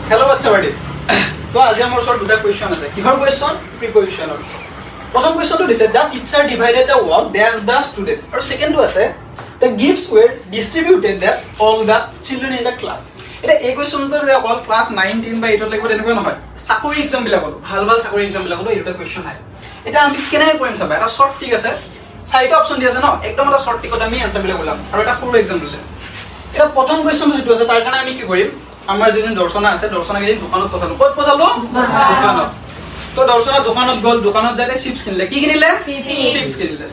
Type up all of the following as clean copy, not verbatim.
Hello, what's up? So, আজি আমাৰ ওচৰত দুটা কোৱেশ্চন আছে। কিহৰ কোৱেশ্চন? প্ৰিপজিচনৰ। প্ৰথম কোৱেশ্চনটো দিছে that teacher divided the work dash the student। আৰু সেকেন্ডটো আছে the gifts were distributed that all the children in the class। এটা এই কোৱেশ্চনটো যে অকল ক্লাস 9 10 বা 8 লাগিব তেনেকুৱা নহয়। চাকৰি এক্সাম বিলাকত ভাল চাকৰি এক্সাম বিলাকত এই দুটা কোৱেশ্চন আহে। এটা আমি কেনেকৈ কৰিম চাবা। এটা শৰ্ট টিক আছে। চাৰিটা অপচন দি আছে ন। একদম এটা শৰ্ট টিকত আমি আনসাৰ বিলাক ওলাম আৰু এটা সৰু এক্সাম দিলে। এটা প্ৰথম কোৱেশ্চন যেটো আছে তাৰ কাৰণে আমি কি কৰিম? আমাৰ যেদিন দৰ্শনা আছে দৰ্শনা কেদিন দোকানত পঠালো ক'ত পঠালো দোকানত তো দৰ্শনা দোকানত গল দোকানত যাতে চিপছ কিনিলে কি কিনিলে চিপছ কিনিলে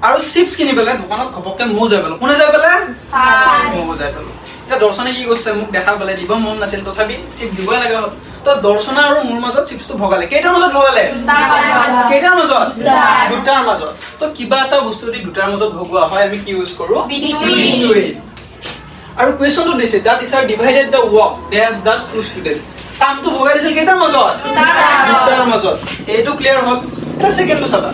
আৰু চিপছ কিনি পেলাই দোকানত ঘপককে মো যাই পেল কোনে যাই পেলাই মো যাই পেল এটা দৰ্শনে কি কৈছে মোক দেখা পেলাই দিব মন নাছিল তথাপি চিপ দিবই লাগে তো দৰ্শনা আৰু মোৰ মাজত চিপছটো ভগালে কেইটাৰ মাজত ভগালে কেইটাৰ মাজত দুটাৰ মাজত তো কিবা এটা বস্তু যদি দুটাৰ মাজত ভগোৱা হয় আমি কি ইউজ কৰো বিটুইন আৰু কোৱেশ্চনটো দিছে that is divided the work dash the two students কামটো ভগাই দিছিল কেইটাৰ মাজত দুটাৰ মাজত এইটো ক্লিয়াৰ হ'ল এটা সেকেন্ডটো চাবা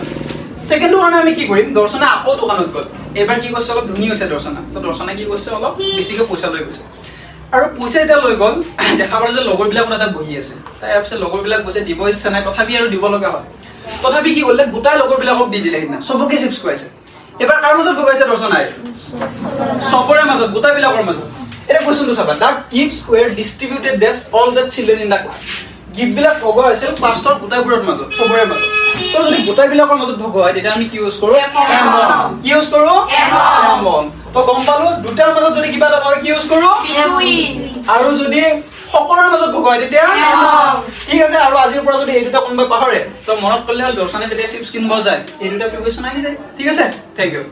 সেকেন্ডটো কাৰণে আমি কি কৰিম দৰ্শনা আকৌ দোকানত গল এবাৰ কি কৈছে অলপ ধুনি হৈছে দৰ্শনা তো দৰ্শনা কি কৈছে অলপ বেছিকৈ পইচা লৈ গৈছে আৰু পইচা এটা লৈ গল দেখা পালে যে লগৰ বিলাক এটা বহি আছে তাই আপছে লগৰ বিলাক কৈছে দিব ইচ্ছা নাই তথাপি আৰু দিব লগা হয় তথাপি কি কৰিলে গোটাই লগৰ বিলাকক দি দিলে না সবকে চিপছ খুৱাইছে এবাৰ কাৰ মাজত ভগাইছে দৰ্শনাই সবৰে মাজত গোটাই বিলাকৰ মাজত এটা কোৱেশ্চনটো চাবা দা গিফটস ওয়্যাৰ ডিস্ট্ৰিবিউটেড ডেছ all the children in the class gift বিলাক ভগোৱা হৈছিল ক্লাছৰ গোটাইবোৰৰ মাজত সবৰে মাজত তো যদি গোটাই বিলাকৰ মাজত ভগোৱা হয় তেতিয়া আমি কি ইউজ কৰো কি ইউজ কৰো এমন তো গম পালো দুটাৰ মাজত যদি কিবা এটা হয় কি ইউজ কৰো বিটুইন আৰু যদি সকলোৰে মাজত ভগোৱা হয় তেতিয়া ঠিক আছে আৰু আজিৰ পৰা যদি এই দুটা কোনোবা পাহৰে তো মনত কৰিলে হল দৰ্শনে যেতিয়া চিপছ কিনিব যায় এই দুটা প্ৰিপজিচন আহি যায় ঠিক আছে থ্যাংক ইউ